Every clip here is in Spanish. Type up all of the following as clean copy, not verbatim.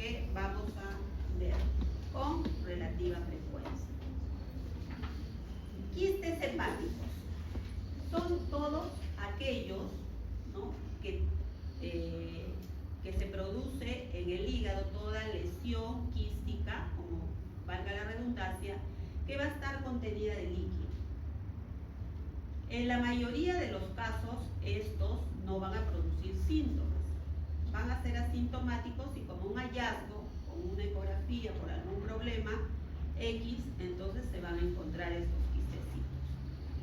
que vamos a ver con relativa frecuencia. Quistes hepáticos son todos aquellos, ¿no?, que se produce en el hígado, toda lesión quística, como valga la redundancia, que va a estar contenida de líquido. En la mayoría de los casos, estos no van a producir síntomas, van a ser asintomáticos y como un hallazgo, con una ecografía por algún problema X, entonces se van a encontrar estos quistecitos.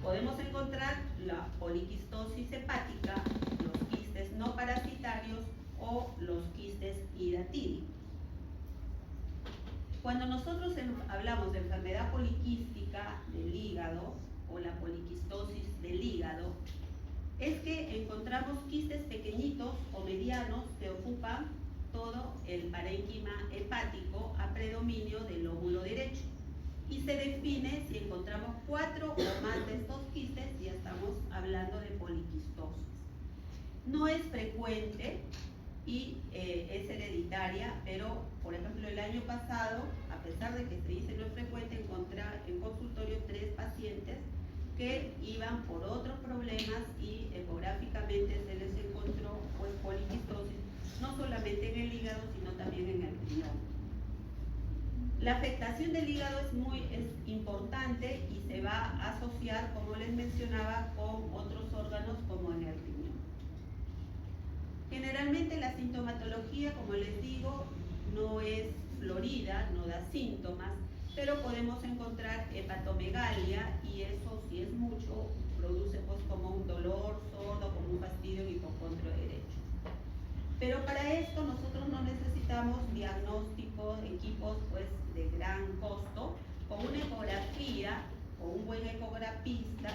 Podemos encontrar la poliquistosis hepática, los quistes no parasitarios o los quistes hidatídicos. Cuando nosotros hablamos de enfermedad poliquística del hígado o la poliquistosis del hígado, es que encontramos quistes pequeñitos o medianos que ocupan todo el parénquima hepático a predominio del lóbulo derecho. Y se define si encontramos 4 o más de estos quistes, ya estamos hablando de poliquistosis. No es frecuente y es hereditaria, pero por ejemplo el año pasado, a pesar de que se dice no es frecuente, encontré en consultorio 3 pacientes que iban por otros problemas y ecográficamente se les encontró pues poliquistosis, no solamente en el hígado, sino también en el riñón. La afectación del hígado es importante y se va a asociar, como les mencionaba, con otros órganos como en el riñón. Generalmente la sintomatología, como les digo, no es florida, no da síntomas, pero podemos encontrar hepatomegalia y eso, si es mucho, produce pues como un dolor sordo, como un fastidio en hipocondrio derecho. Pero para esto nosotros no necesitamos diagnósticos, equipos pues de gran costo. Con una ecografía o un buen ecografista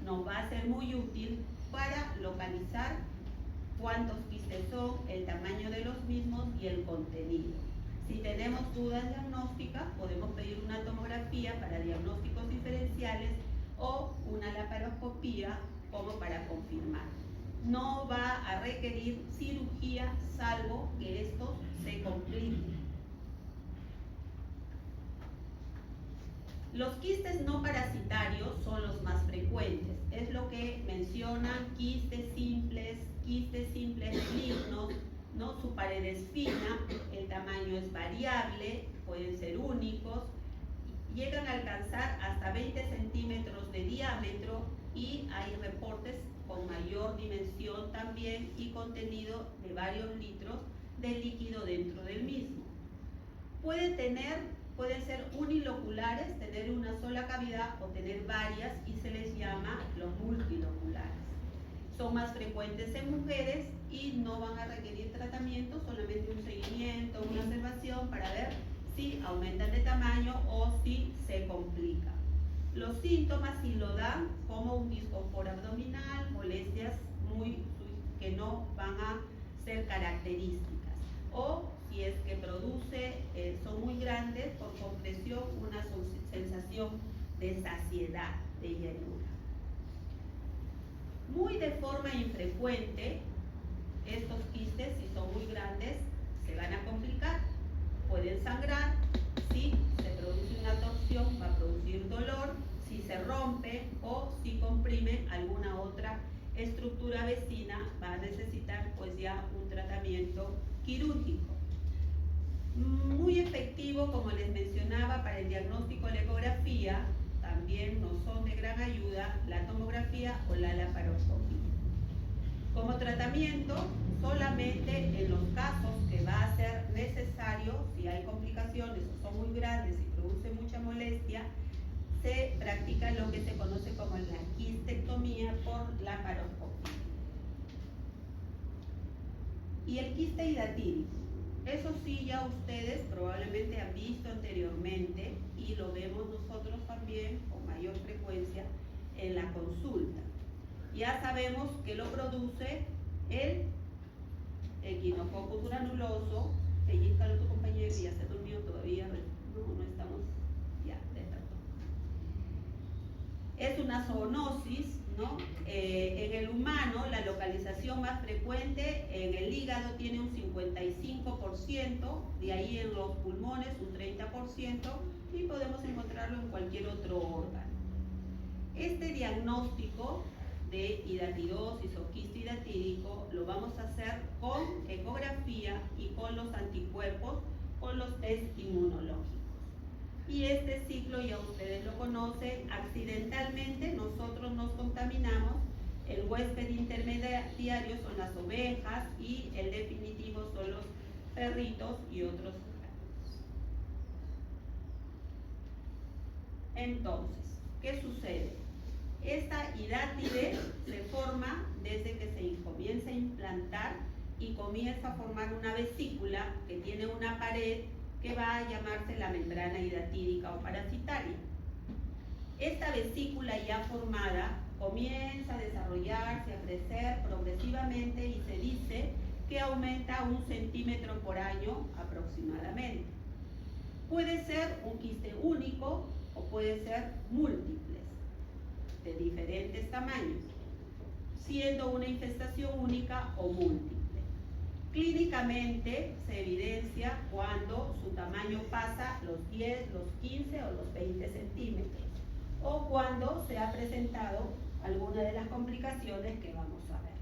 nos va a ser muy útil para localizar cuántos quistes son, el tamaño de los mismos y el contenido. Si tenemos dudas diagnósticas, podemos pedir una tomografía para diagnósticos diferenciales o una laparoscopía como para confirmar. No va a requerir cirugía salvo que estos se compliquen. Los quistes no parasitarios son los más frecuentes. Es lo que mencionan quistes simples benignos, ¿no? Su pared es fina, el tamaño es variable, pueden ser únicos, llegan a alcanzar hasta 20 centímetros de diámetro y hay reportes con mayor dimensión también y contenido de varios litros de líquido dentro del mismo. Pueden ser uniloculares, tener una sola cavidad o tener varias y se les llama los multiloculares. Son más frecuentes en mujeres y no van a requerir tratamiento, solamente un seguimiento, una observación para ver si aumentan de tamaño o si se complica. Los síntomas sí lo dan, como un disconfort abdominal, molestias que no van a ser características, o si es que son muy grandes, por compresión, una sensación de saciedad, de llenura. Muy de forma infrecuente, estos quistes, si son muy grandes, se van a complicar, pueden sangrar, si se produce una torsión va a producir dolor, si se rompe o si comprime alguna otra estructura vecina va a necesitar pues ya un tratamiento quirúrgico. Muy efectivo, como les mencionaba, para el diagnóstico de la ecografía, también nos son de gran ayuda la tomografía o la laparoscopía. Como tratamiento, solamente en los casos que va a ser necesario, si hay complicaciones o son muy grandes y produce mucha molestia, se practica lo que se conoce como la quistectomía por laparoscopía. Y el quiste hidatídico, eso sí ya ustedes probablemente han visto anteriormente y lo vemos nosotros también con mayor frecuencia en la consulta. Ya sabemos que lo produce el Echinococcus granuloso. Pellizcalo a tu compañero y ya se durmió todavía. No estamos ya, déjalo. Es una zoonosis, ¿no? En el humano, la localización más frecuente en el hígado tiene un 55% 20%, de ahí en los pulmones un 30% y podemos encontrarlo en cualquier otro órgano. Este diagnóstico de hidatidosis o quiste hidatídico lo vamos a hacer con ecografía y con los anticuerpos, con los test inmunológicos. Y este ciclo ya ustedes lo conocen, accidentalmente nosotros nos contaminamos, el huésped intermediario son las ovejas y el definitivo son los perritos y otros animales. Entonces, ¿qué sucede? Esta hidátide se forma desde que se comienza a implantar y comienza a formar una vesícula que tiene una pared que va a llamarse la membrana hidatídica o parasitaria. Esta vesícula ya formada comienza a desarrollarse, a crecer progresivamente y se dice que aumenta 1 centímetro por año aproximadamente. Puede ser un quiste único o puede ser múltiples, de diferentes tamaños, siendo una infestación única o múltiple. Clínicamente se evidencia cuando su tamaño pasa los 10, los 15 o los 20 centímetros, o cuando se ha presentado alguna de las complicaciones que vamos a ver.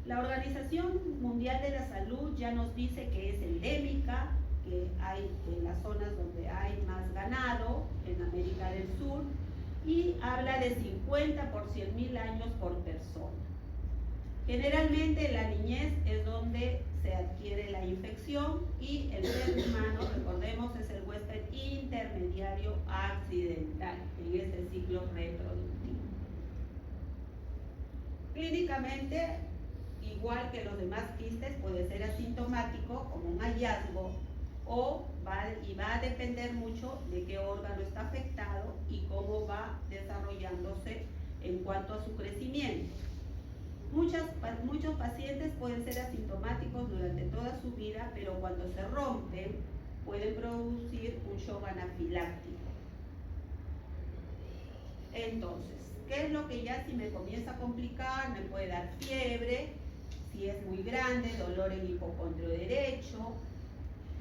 La Organización Mundial de la Salud ya nos dice que es endémica, que hay en las zonas donde hay más ganado, en América del Sur, y habla de 50 por 100.000 años por persona. Generalmente en la niñez es donde se adquiere la infección y el ser humano, recordemos, es el huésped intermediario accidental en este ciclo reproductivo. Clínicamente, igual que los demás quistes, puede ser asintomático como un hallazgo o va a depender mucho de qué órgano está afectado y cómo va desarrollándose en cuanto a su crecimiento. Muchos pacientes pueden ser asintomáticos durante toda su vida, pero cuando se rompen pueden producir un shock anafiláctico. Entonces, ¿qué es lo que ya si me comienza a complicar? Me puede dar fiebre, si es muy grande, dolor en hipocondrio derecho.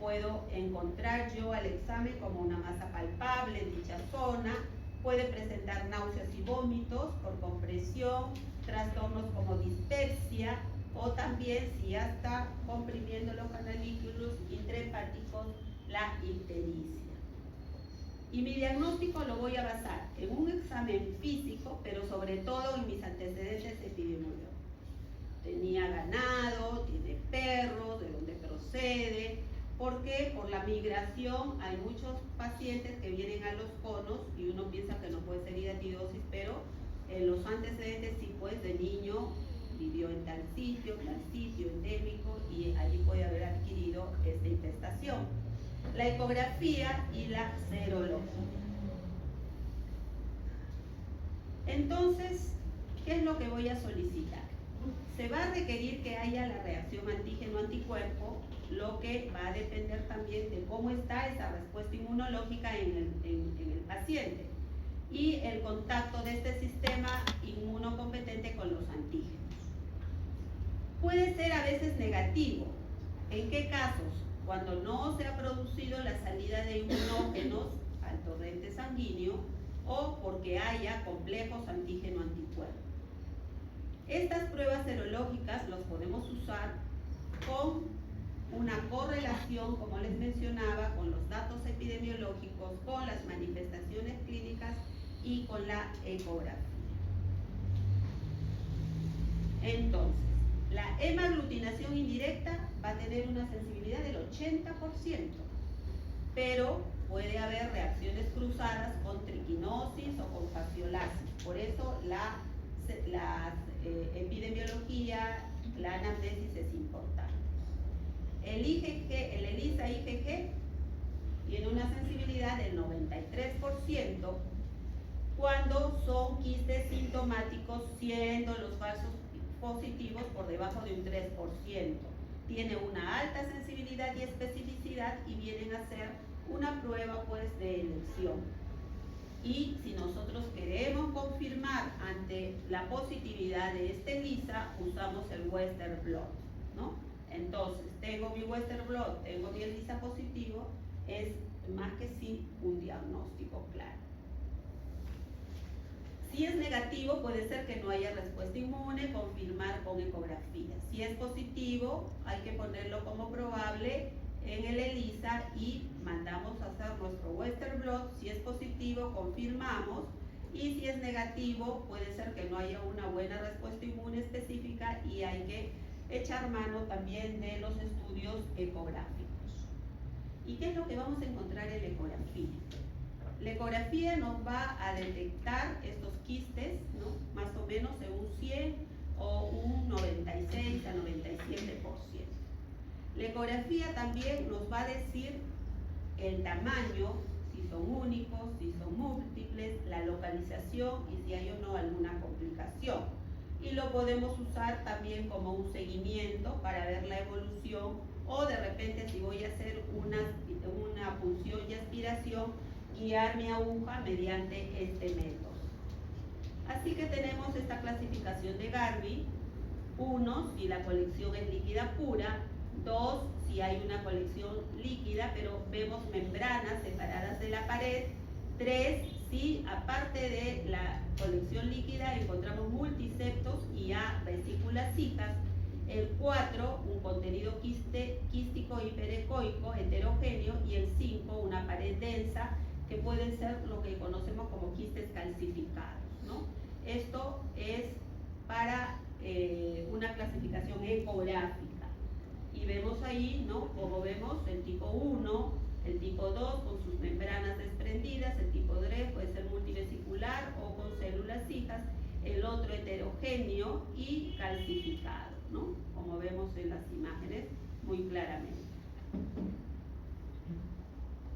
Puedo encontrar yo al examen como una masa palpable en dicha zona. Puede presentar náuseas y vómitos por compresión, trastornos como dispepsia o también si ya está comprimiendo los canalículos intrahepáticos, la ictericia. Y mi diagnóstico lo voy a basar en un examen físico, pero sobre todo en mis antecedentes epidemiológicos. Tenía ganado, tiene perros, de dónde procede, porque por la migración hay muchos pacientes que vienen a los conos y uno piensa que no puede ser hidatidosis, pero en los antecedentes sí, pues de niño vivió en tal sitio endémico y allí puede haber adquirido esta infestación. La ecografía y la serología. Entonces, ¿qué es lo que voy a solicitar? Se va a requerir que haya la reacción antígeno-anticuerpo, lo que va a depender también de cómo está esa respuesta inmunológica en el paciente y el contacto de este sistema inmunocompetente con los antígenos. Puede ser a veces negativo. ¿En qué casos? Cuando no se ha producido la salida de inmunógenos al torrente sanguíneo o porque haya complejos antígeno-anticuerpo. Estas pruebas serológicas los podemos usar con una correlación, como les mencionaba, con los datos epidemiológicos, con las manifestaciones clínicas y con la ecografía. Entonces, la hemaglutinación indirecta va a tener una sensibilidad del 80%, pero puede haber reacciones cruzadas con triquinosis o con fasciolasis. Por eso la epidemiología, la anamnesis es importante. El ELISA-IgG tiene una sensibilidad del 93% cuando son quistes sintomáticos, siendo los falsos positivos por debajo de un 3%. Tiene una alta sensibilidad y especificidad y vienen a ser una prueba pues de elección. Y si nosotros queremos confirmar ante la positividad de este ELISA, usamos el Western blot, ¿no? Entonces tengo tengo mi Western blot, tengo mi ELISA positivo, es más que sí un diagnóstico claro. Si es negativo, puede ser que no haya respuesta inmune, confirmar con ecografía. Si es positivo, hay que ponerlo como probable en el ELISA y mandamos a hacer nuestro Western blot. Si es positivo, confirmamos. Y si es negativo, puede ser que no haya una buena respuesta inmune específica y hay que echar mano también de los estudios ecográficos. ¿Y qué es lo que vamos a encontrar en la ecografía? La ecografía nos va a detectar estos quistes, ¿no? Más o menos en un 100 o un 96 a 97%. La ecografía también nos va a decir el tamaño, si son únicos, si son múltiples, la localización y si hay o no alguna complicación. Y lo podemos usar también como un seguimiento para ver la evolución, o de repente si voy a hacer una punción y aspiración, guiar mi aguja mediante este método. Así que tenemos esta clasificación de Garvey. 1, si la colección es líquida pura. 2, si hay una colección líquida, pero vemos membranas separadas de la pared. 3, si aparte de la colección líquida encontramos multiseptos y a vesículas cicas. El 4, un contenido quístico hiperecoico heterogéneo. Y el 5, una pared densa, que pueden ser lo que conocemos como quistes calcificados, ¿no? Esto es para una clasificación ecográfica. Y vemos ahí, ¿no? Como vemos, el tipo 1, el tipo 2 con sus membranas desprendidas, el tipo 3 puede ser multivesicular o con células hijas, el otro heterogéneo y calcificado, ¿no? Como vemos en las imágenes muy claramente.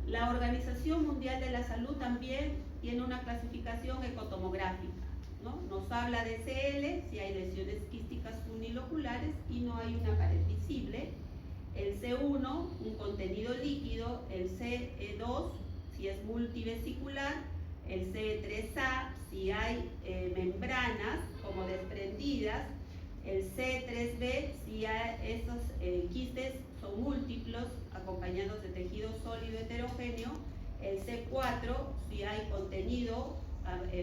La Organización Mundial de la Salud también tiene una clasificación ecotomográfica, ¿no? Nos habla de CL si hay lesiones quísticas uniloculares y no hay una pared visible. El C1, un contenido líquido. El C2, si es multivesicular. El C3A, si hay membranas como desprendidas. El C3B, si estos quistes son múltiplos, acompañados de tejido sólido heterogéneo. El C4, si hay contenido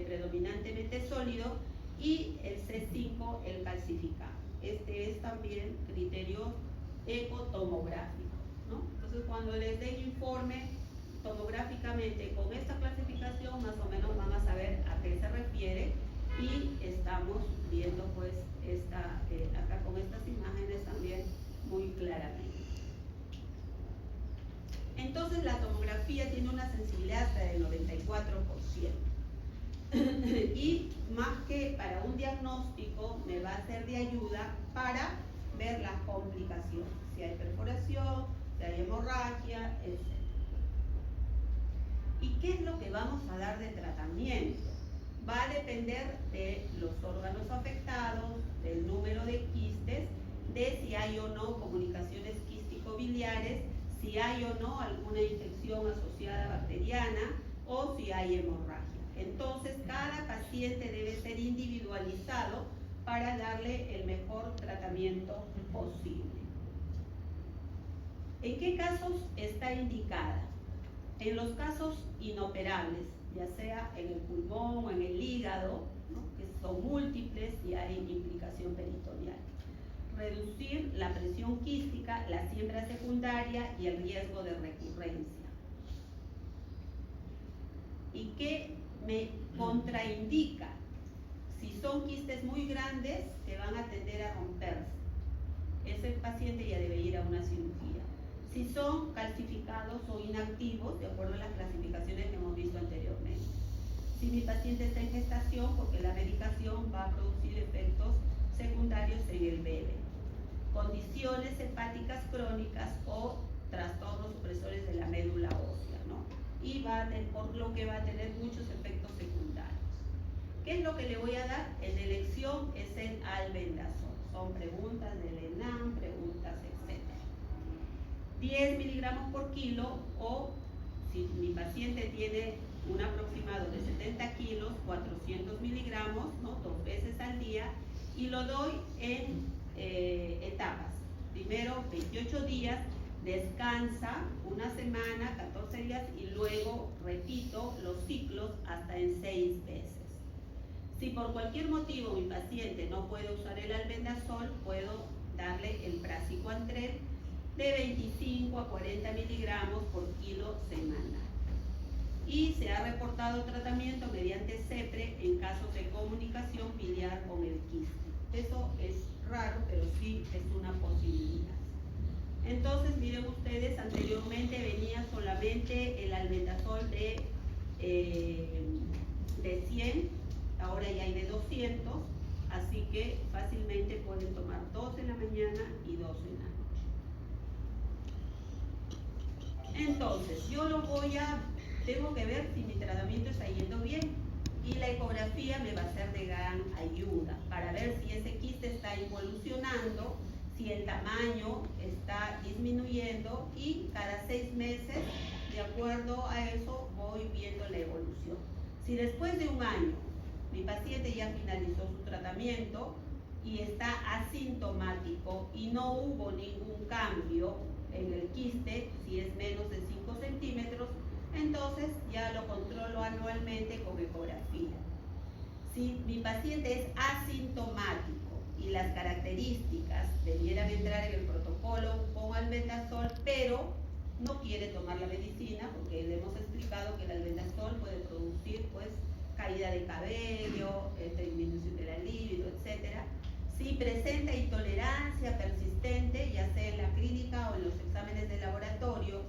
predominantemente sólido. Y el C5, el calcificado. Este es también criterio ecotomográfico, ¿no? Entonces, cuando les den informe tomográficamente con esta clasificación, más o menos van a saber a qué se refiere. Y estamos viendo pues acá con estas imágenes también muy claramente. Entonces la tomografía tiene una sensibilidad hasta del 94%. Y más que para un diagnóstico, me va a ser de ayuda para ver las complicaciones, si hay perforación, si hay hemorragia, etc. ¿Y qué es lo que vamos a dar de tratamiento? Va a depender de los órganos afectados, del número de quistes, de si hay o no comunicaciones quístico-biliares, si hay o no alguna infección asociada bacteriana o si hay hemorragia. Entonces, cada paciente debe ser individualizado para darle el mejor tratamiento posible. ¿En qué casos está indicada? En los casos inoperables, ya sea en el pulmón o en el hígado, ¿no? Que son múltiples y hay implicación peritoneal. Reducir la presión quística, la siembra secundaria y el riesgo de recurrencia. ¿Y qué me contraindica? Si son quistes muy grandes que van a tender a romperse, ese paciente ya debe ir a una cirugía. Si son calcificados o inactivos, de acuerdo a las clasificaciones que hemos visto anteriormente. Si mi paciente está en gestación, porque la medicación va a producir efectos secundarios en el bebé. Condiciones hepáticas crónicas o trastornos supresores de la médula ósea, ¿no? Y por lo que va a tener muchos efectos secundarios. ¿Qué es lo que le voy a dar? En elección es el albendazol. Son preguntas del ENAM, preguntas, etc. 10 miligramos por kilo, o si mi paciente tiene un aproximado de 70 kilos, 400 miligramos, ¿no? 2 veces al día, y lo doy en etapas. Primero 28 días, descansa una semana, 14 días y luego repito los ciclos hasta en 6 veces. Si por cualquier motivo mi paciente no puede usar el albendazol, puedo darle el praziquantel de 25 a 40 miligramos por kilo semanal. Y se ha reportado tratamiento mediante CEPRE en casos de comunicación biliar con el quiste. Eso es raro, pero sí es una posibilidad. Entonces, miren ustedes, anteriormente venía solamente el albendazol de 100, ahora ya hay de 200, así que fácilmente pueden tomar 2 en la mañana y 2 en la noche. Entonces, yo tengo que ver si mi tratamiento está yendo bien y la ecografía me va a ser de gran ayuda para ver si ese quiste está involucionando, si el tamaño está disminuyendo y cada 6 meses, de acuerdo a eso, voy viendo la evolución. Si después de un año mi paciente ya finalizó su tratamiento y está asintomático y no hubo ningún cambio en el quiste, si es menos de 5 centímetros, entonces ya lo controlo anualmente con ecografía. Si mi paciente es asintomático y las características debieran entrar en el protocolo con albendazol, pero no quiere tomar la medicina, porque le hemos explicado que el albendazol puede producir caída de cabello, disminución de la libido, etc. Si presenta intolerancia persistente, ya sea en la clínica o en los exámenes de laboratorio,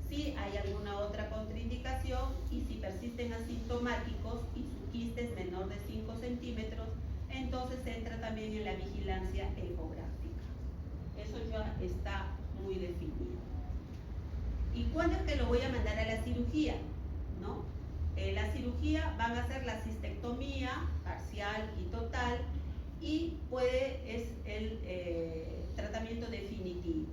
si hay alguna otra contraindicación y si persisten asintomáticos y su quiste es menor de 5 centímetros, entonces entra también en la vigilancia ecográfica. Eso ya está muy definido. ¿Y cuándo es que lo voy a mandar a la cirugía? ¿No? La cirugía van a hacer la cistectomía parcial y total y es el tratamiento definitivo.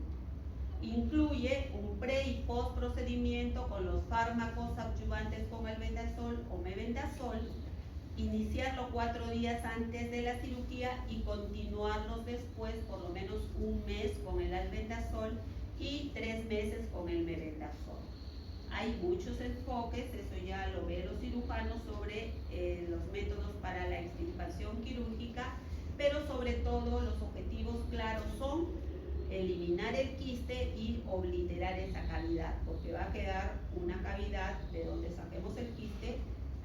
Incluye un pre y post procedimiento con los fármacos adyuvantes con albendazol o mebendazol, iniciarlo 4 días antes de la cirugía y continuarlos después por lo menos un mes con el albendazol y 3 meses con el mebendazol. Hay muchos enfoques, eso ya lo ven los cirujanos, sobre los métodos para la extirpación quirúrgica, pero sobre todo los objetivos claros son eliminar el quiste y obliterar esa cavidad, porque va a quedar una cavidad de donde saquemos el quiste,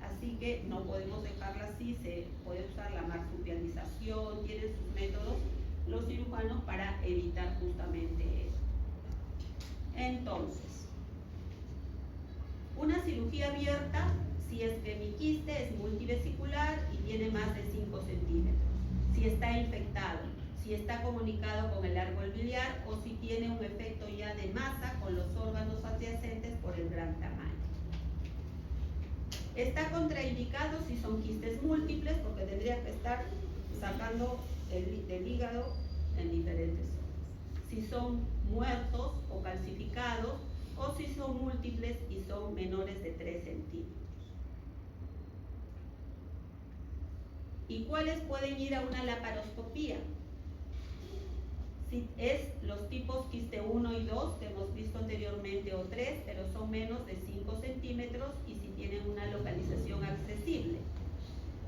así que no podemos dejarla así. Se puede usar la marsupialización, tienen sus métodos los cirujanos para evitar justamente eso. Entonces, una cirugía abierta, si es que mi quiste es multivesicular y tiene más de 5 centímetros, si está infectado, si está comunicado con el árbol biliar o si tiene un efecto ya de masa con los órganos adyacentes por el gran tamaño. Está contraindicado si son quistes múltiples, porque tendría que estar sacando del hígado en diferentes zonas. Si son muertos o calcificados, o si son múltiples y son menores de 3 centímetros. ¿Y cuáles pueden ir a una laparoscopía? Si es los tipos quiste 1 y 2 que hemos visto anteriormente, o 3, pero son menos de 5 centímetros y si tienen una localización accesible.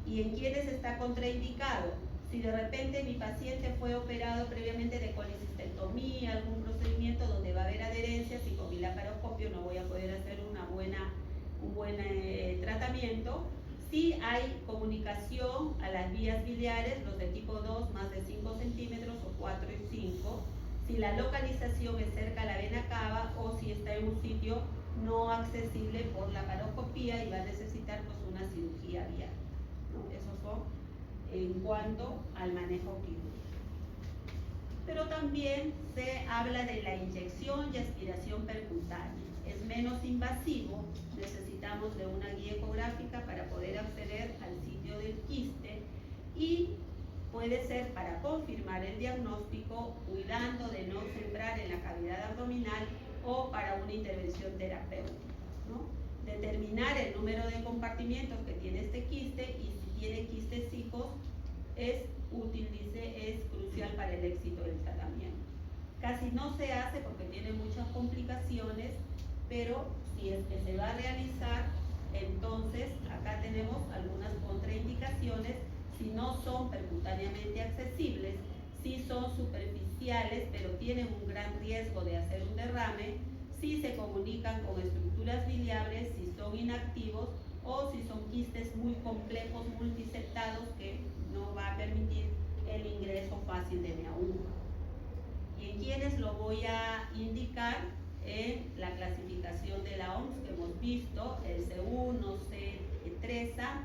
¿Y en quiénes está contraindicado? Si de repente mi paciente fue operado previamente de colecistectomía, algún procedimiento donde va a haber adherencias y con mi laparoscopio no voy a poder hacer un buen tratamiento. Si hay comunicación a las vías biliares, los de tipo 2 más de 5 centímetros o 4 y 5, si la localización es cerca a la vena cava o si está en un sitio no accesible por la laparoscopía y va a necesitar una cirugía abierta, ¿no? Esos son en cuanto al manejo quirúrgico. Pero también se habla de la inyección y aspiración percutánea. Es menos invasivo, necesitamos de una guía ecográfica para poder acceder al sitio del quiste y puede ser para confirmar el diagnóstico, cuidando de no sembrar en la cavidad abdominal o para una intervención terapéutica, ¿no? Determinar el número de compartimientos que tiene este quiste y si tiene quistes hijos es crucial para el éxito del tratamiento. Casi no se hace porque tiene muchas complicaciones, pero si es que se va a realizar, entonces acá tenemos algunas contraindicaciones si no son percutáneamente accesibles, si son superficiales pero tienen un gran riesgo de hacer un derrame, si se comunican con estructuras biliares, si son inactivos o si son quistes muy complejos, multiseptados, que no va a permitir el ingreso fácil de mi aguja. ¿Y en quiénes lo voy a indicar? En la clasificación de la OMS que hemos visto, el C1, C3A,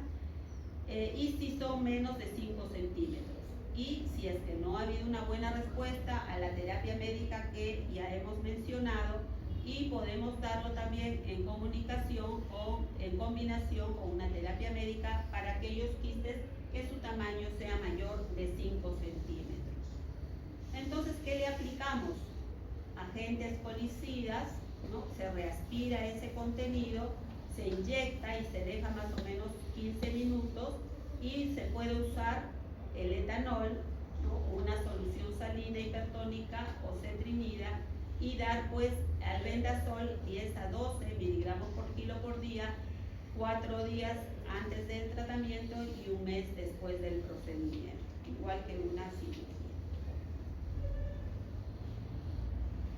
y si son menos de 5 centímetros. Y si es que no ha habido una buena respuesta a la terapia médica que ya hemos mencionado, y podemos darlo también en comunicación o en combinación con una terapia médica para aquellos quistes que su tamaño sea mayor de 5 centímetros. Entonces, ¿qué le aplicamos? Agentes colicidas, ¿no? Se reaspira ese contenido, se inyecta y se deja más o menos 15 minutos y se puede usar el etanol, ¿no? Una solución salina hipertónica o cetrinida, y dar pues albendazol 10 a 12 miligramos por kilo por día, 4 días antes del tratamiento y un mes después del procedimiento, igual que una cirugía.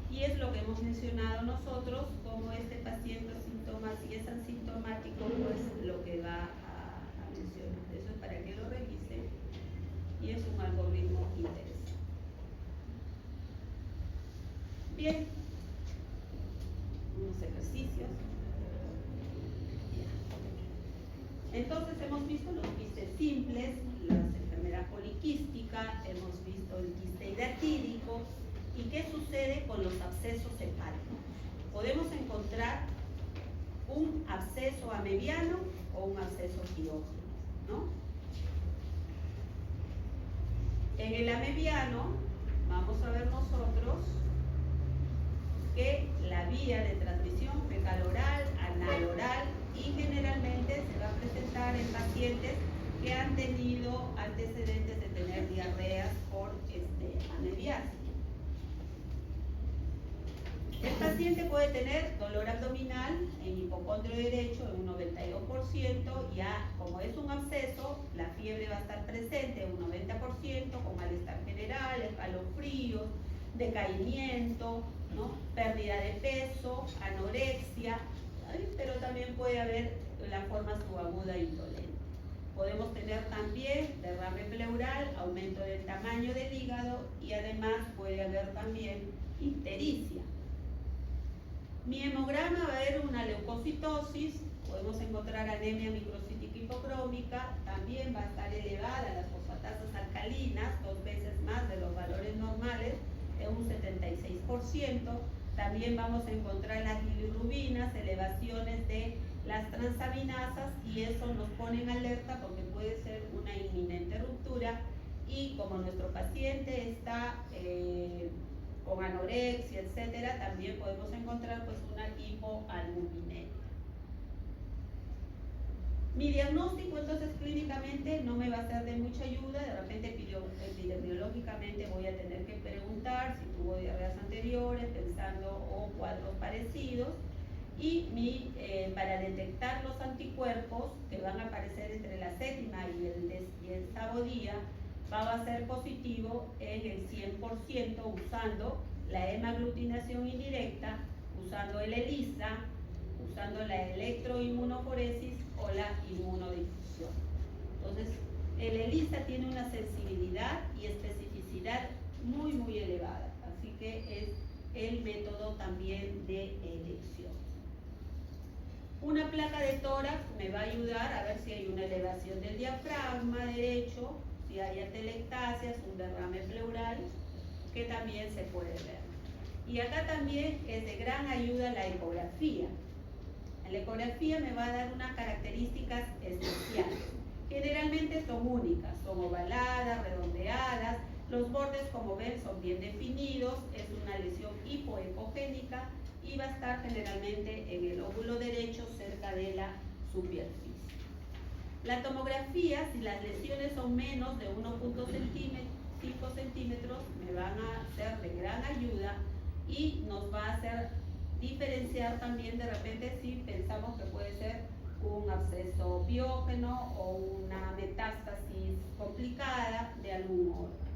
Y es lo que hemos mencionado nosotros, como este paciente síntomas, si es asintomático, pues lo que va a mencionar. Eso es para que lo revisen y es un algoritmo interesante. Bien, unos ejercicios. Entonces hemos visto los quistes simples, la enfermedad poliquística, hemos visto el quiste hidratídico. ¿Y qué sucede con los abscesos hepáticos? Podemos encontrar un absceso amebiano o un absceso quirógeno, ¿no? En el amebiano vamos a ver nosotros que la vía de transmisión fecal-oral, anal-oral, y generalmente se va a presentar en pacientes que han tenido antecedentes de tener diarreas por amebiasis. El paciente puede tener dolor abdominal en hipocondrio derecho en un 92%, ya como es un absceso, la fiebre va a estar presente en un 90%, con malestar general, escalofríos, decaimiento, ¿no? Pérdida de peso, anorexia, pero también puede haber la forma subaguda indolente. Podemos tener también derrame pleural, aumento del tamaño del hígado y además puede haber también ictericia. Mi hemograma va a haber una leucocitosis, podemos encontrar anemia microcítica hipocrómica, también va a estar elevada las fosfatasas alcalinas, 2 veces más de los valores normales, en un 76%. También vamos a encontrar las bilirrubinas, elevaciones de las transaminasas, y eso nos pone en alerta porque puede ser una inminente ruptura. Y como nuestro paciente está con anorexia, etcétera, también podemos encontrar pues una hipoalbuminemia. Mi diagnóstico entonces clínicamente no me va a ser de mucha ayuda, de repente epidemiológicamente voy a tener que preguntar si tuvo diarreas anteriores, pensando o cuadros parecidos, y para detectar los anticuerpos que van a aparecer entre la séptima y el 10º día, va a ser positivo en el 100% usando la hemaglutinación indirecta, usando el ELISA, usando la electroinmunoforesis o la inmunodifusión. Entonces, el ELISA tiene una sensibilidad y especificidad muy, muy elevada, así que es el método también de elección. Una placa de tórax me va a ayudar a ver si hay una elevación del diafragma derecho, si hay atelectasias, un derrame pleural, que también se puede ver. Y acá también es de gran ayuda la ecografía. La ecografía me va a dar unas características especiales. Generalmente son únicas, son ovaladas, redondeadas, los bordes, como ven, son bien definidos, es una lesión hipoecogénica y va a estar generalmente en el óvulo derecho cerca de la superficie. La tomografía, si las lesiones son menos de 1.5 5 centímetros me van a ser de gran ayuda y nos va a hacer diferenciar también de repente si pensamos que puede ser un absceso biógeno o una metástasis complicada de algún órgano.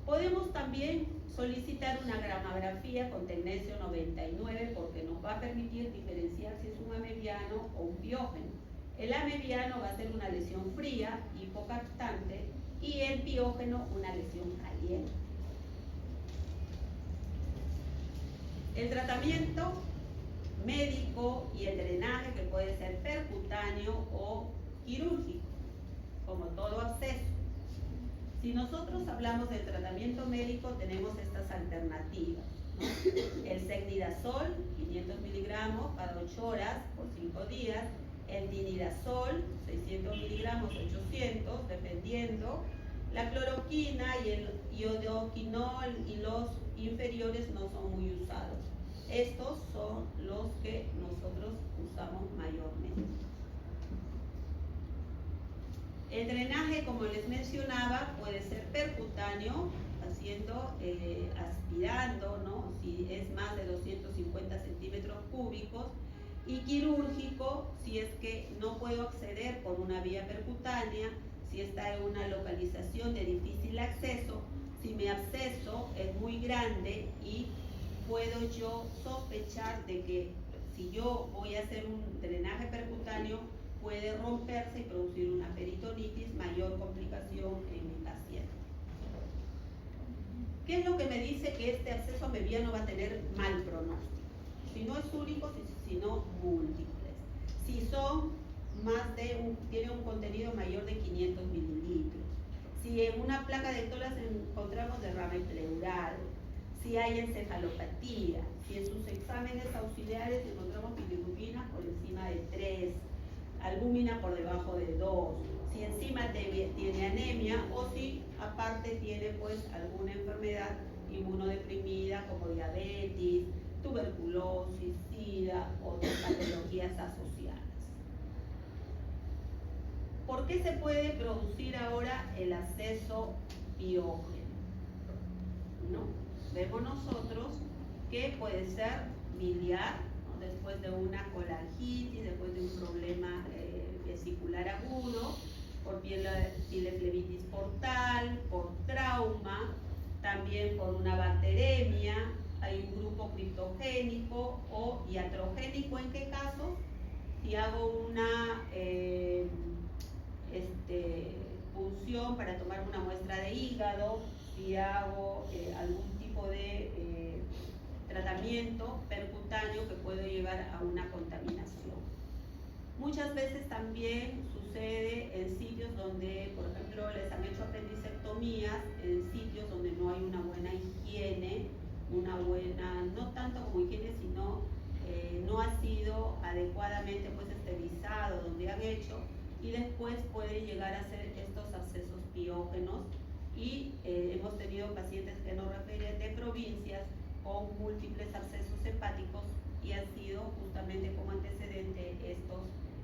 Podemos también solicitar una gramografía con tecnecio 99 porque nos va a permitir diferenciar si es un amebiano o un biógeno. El amebiano va a ser una lesión fría, hipocaptante, y el biógeno una lesión caliente. El tratamiento médico y el drenaje, que puede ser percutáneo o quirúrgico, como todo absceso. Si nosotros hablamos del tratamiento médico, tenemos estas alternativas, ¿no? El secnidazol, 500 miligramos cada 8 horas por 5 días, el tinidazol, 600 miligramos, 800, dependiendo. La cloroquina y el iodoquinol y los inferiores no son muy usados. Estos son los que nosotros usamos mayormente. El drenaje, como les mencionaba, puede ser percutáneo, aspirando, ¿no? Si es más de 250 centímetros cúbicos, y quirúrgico, si es que no puedo acceder por una vía percutánea, si está en una localización de difícil acceso, si mi absceso es muy grande y puedo yo sospechar de que si yo voy a hacer un drenaje percutáneo, puede romperse y producir una peritonitis, mayor complicación en mi paciente. ¿Qué es lo que me dice que este absceso amebiano va a tener mal pronóstico? Si no es único, sino múltiples. Si son tiene un contenido mayor de 500 mililitros. Si en una placa de tolas encontramos derrame pleural, si hay encefalopatía, si en sus exámenes auxiliares encontramos bilirrubina por encima de 3, albúmina por debajo de 2, si encima tiene anemia o si aparte tiene pues alguna enfermedad inmunodeprimida como diabetes, tuberculosis, SIDA, otras patologías asociadas. ¿Por qué se puede producir ahora el absceso biógeno? ¿No? Vemos nosotros que puede ser biliar, ¿no? Después de una colangitis, después de un problema vesicular agudo, por pieleflebitis portal, por trauma, también por una bacteremia. Hay un grupo criptogénico o iatrogénico. ¿En qué caso? Si hago una punción para tomar una muestra de hígado, si hago algún tipo de tratamiento percutáneo que puede llevar a una contaminación. Muchas veces también sucede en sitios donde, por ejemplo, les han hecho apendicectomías, en sitios donde no hay una buena higiene, no tanto como higiene, sino no ha sido adecuadamente pues esterilizado donde han hecho, y después pueden llegar a ser estos abscesos biógenos, y hemos tenido pacientes que nos refieren de provincias con múltiples abscesos hepáticos y han sido justamente como antecedente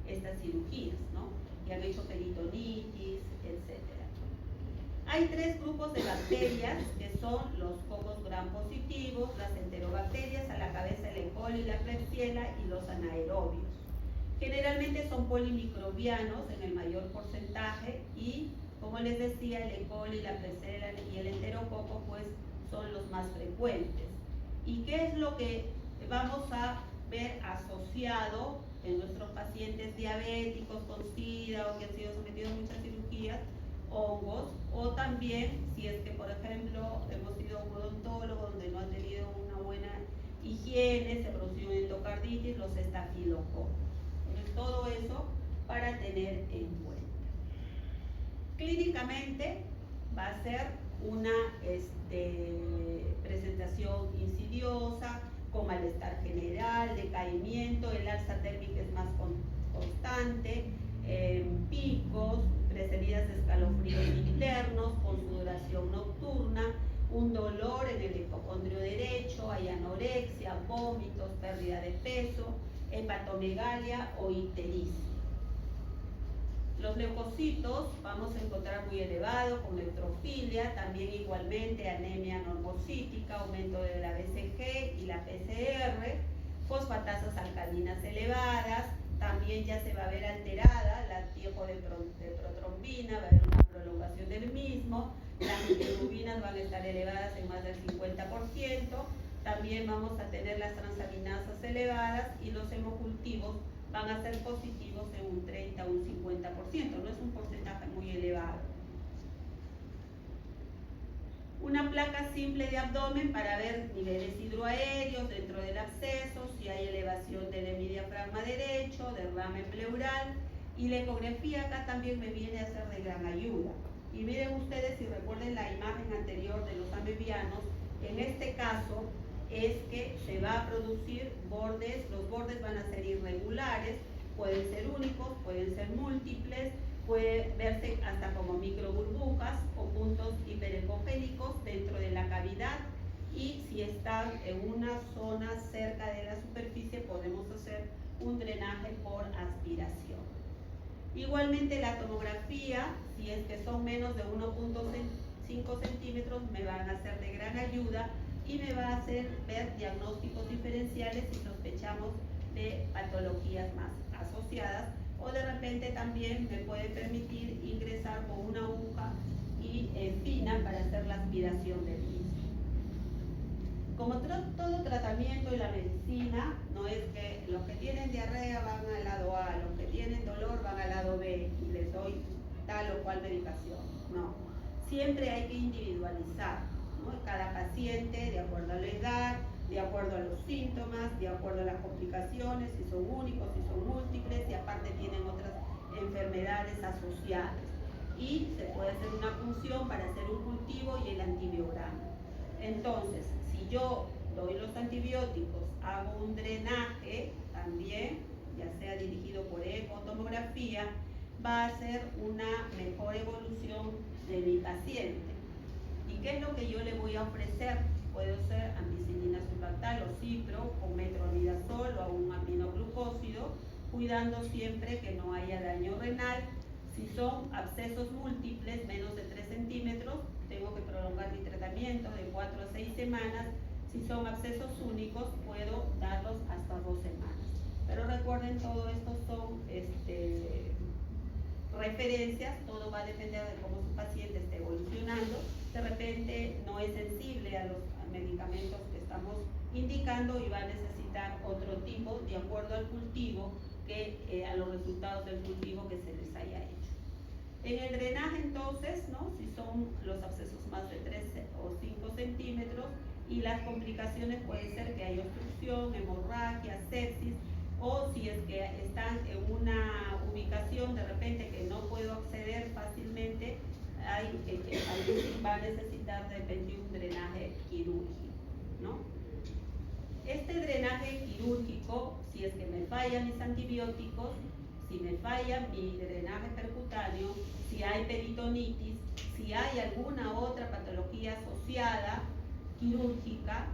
estas cirugías, ¿no? Y han hecho peritonitis, etc. Hay 3 grupos de bacterias que son los cocos gram positivos, las enterobacterias, a la cabeza el E. coli, la Klebsiella y los anaerobios. Generalmente son polimicrobianos en el mayor porcentaje y, como les decía, el E. coli, la Klebsiella y el enterococo pues son los más frecuentes. ¿Y qué es lo que vamos a ver asociado en nuestros pacientes diabéticos con SIDA o que han sido sometidos a muchas cirugías? Hongos, o también si es que, por ejemplo, hemos ido a un odontólogo donde no ha tenido una buena higiene, se produjo endocarditis, los estafilococos. Entonces, todo eso para tener en cuenta. Clínicamente va a ser una presentación insidiosa, con malestar general, decaimiento, el alza térmica es más constante, picos, precedidas de escalofríos internos, con sudoración nocturna, un dolor en el hipocondrio derecho, hay anorexia, vómitos, pérdida de peso, hepatomegalia o ictericia. Los leucocitos vamos a encontrar muy elevado con neutrofilia, también igualmente anemia normocítica, aumento de la BCG y la PCR, fosfatasas alcalinas elevadas, también ya se va a ver alterada el tiempo de protrombina, va a haber una prolongación del mismo, las bilirrubinas van a estar elevadas en más del 50%, también vamos a tener las transaminasas elevadas y los hemocultivos van a ser positivos en un 30 o un 50%, no es un porcentaje muy elevado. Una placa simple de abdomen para ver niveles hidroaéreos dentro del absceso, si hay elevación del hemidiafragma derecho, derrame pleural, y la ecografía acá también me viene a ser de gran ayuda. Y miren ustedes, si recuerden la imagen anterior de los amebianos, en este caso es que se va a producir bordes, los bordes van a ser irregulares, pueden ser únicos, pueden ser múltiples, puede verse hasta como microburbujas o puntos hiperecogénicos dentro de la cavidad, y si están en una zona cerca de la superficie podemos hacer un drenaje por aspiración. Igualmente la tomografía, si es que son menos de 1.5 centímetros, me van a ser de gran ayuda y me va a hacer ver diagnósticos diferenciales si sospechamos de patologías más asociadas, o de repente también me puede permitir ingresar con una aguja y fina para hacer la aspiración del mismo. Como todo tratamiento en la medicina, no es que los que tienen diarrea van al lado A, los que tienen dolor van al lado B y les doy tal o cual medicación. No, siempre hay que individualizar, ¿no? Cada paciente, de acuerdo a la edad, de acuerdo a los síntomas, de acuerdo a las complicaciones, si son únicos, si son múltiples, y aparte tienen otras enfermedades asociadas. Y se puede hacer una punción para hacer un cultivo y el antibiograma. Entonces, si yo doy los antibióticos, hago un drenaje también, ya sea dirigido por eco o tomografía, va a ser una mejor evolución de mi paciente. ¿Y qué es lo que yo le voy a ofrecer? Puede ser ampicilina subractal o cipro, o metronidazol o un aminoglucósido, cuidando siempre que no haya daño renal. Si son abscesos múltiples, menos de 3 centímetros, tengo que prolongar mi tratamiento de 4 a 6 semanas. Si son abscesos únicos, puedo darlos hasta 2 semanas. Pero recuerden, todo esto son referencias, todo va a depender de cómo su paciente esté evolucionando. De repente no es sensible a los medicamentos que estamos indicando y va a necesitar otro tipo de acuerdo al cultivo, a los resultados del cultivo que se les haya hecho. En el drenaje entonces, ¿no? Si son los abscesos más de 3 o 5 centímetros y las complicaciones pueden ser que hay obstrucción, hemorragia, sepsis, o si es que están en una ubicación de repente que no puedo acceder fácilmente, ahí va a necesitar de repente un drenaje quirúrgico, ¿no? Este drenaje quirúrgico, si es que me fallan mis antibióticos, si me falla mi drenaje percutáneo, si hay peritonitis, si hay alguna otra patología asociada quirúrgica,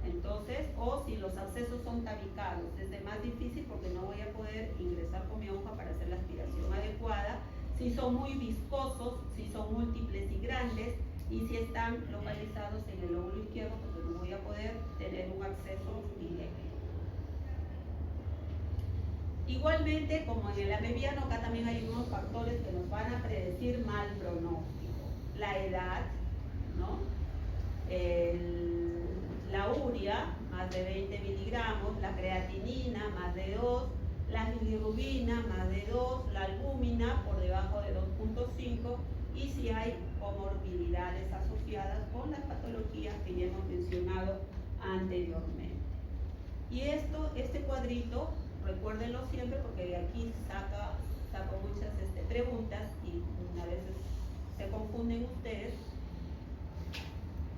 entonces, o si los abscesos son tabicados, es más difícil porque no voy a poder ingresar con mi aguja para hacer la aspiración adecuada. Si son muy viscosos, si son múltiples y grandes, y si están localizados en el lóbulo izquierdo, pues no voy a poder tener un acceso directo. Igualmente, como en el amebiano, acá también hay unos factores que nos van a predecir mal pronóstico. La edad, ¿no? La urea, más de 20 miligramos, la creatinina, más de 2, la bilirrubina, más de 2, la albúmina, por debajo de 2.5, y si hay comorbilidades asociadas con las patologías que ya hemos mencionado anteriormente. Y este cuadrito, recuérdenlo siempre porque de aquí saco muchas preguntas y a veces se confunden ustedes.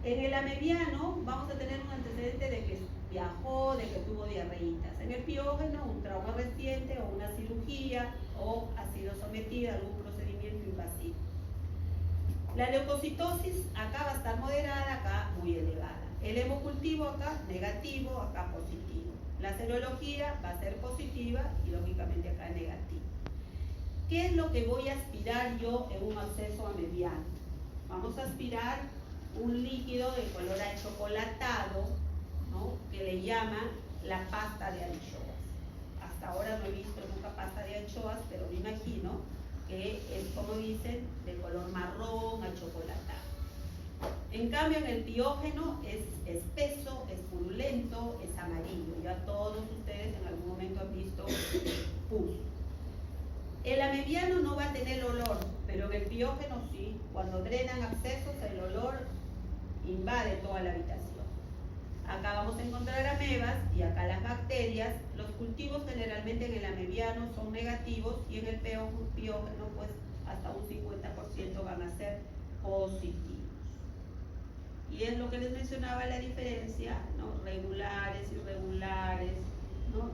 En el amebiano vamos a tener un antecedente de que viajó, de que tuvo diarreitas. En el piógeno, un trauma reciente o una cirugía, o ha sido sometida a algún procedimiento invasivo. La leucocitosis acá va a estar moderada, acá muy elevada. El hemocultivo acá negativo, acá positivo. La serología va a ser positiva y lógicamente acá negativa. ¿Qué es lo que voy a aspirar yo en un absceso amebiano? Vamos a aspirar un líquido de color achocolatado, ¿no?, que le llaman la pasta de anchoas. Hasta ahora no he visto nunca pasta de anchoas, pero me imagino que es, como dicen, de color marrón achocolatado. En cambio, en el piógeno es espeso, es purulento, es amarillo. Ya todos ustedes en algún momento han visto pus. El amebiano no va a tener olor, pero en el piógeno sí. Cuando drenan abscesos, el olor invade toda la habitación. Acá vamos a encontrar amebas y acá las bacterias. Los cultivos generalmente en el amebiano son negativos y en el piógeno pues hasta un 50% van a ser positivos. Y es lo que les mencionaba, la diferencia, ¿no?, regulares, irregulares, ¿no?,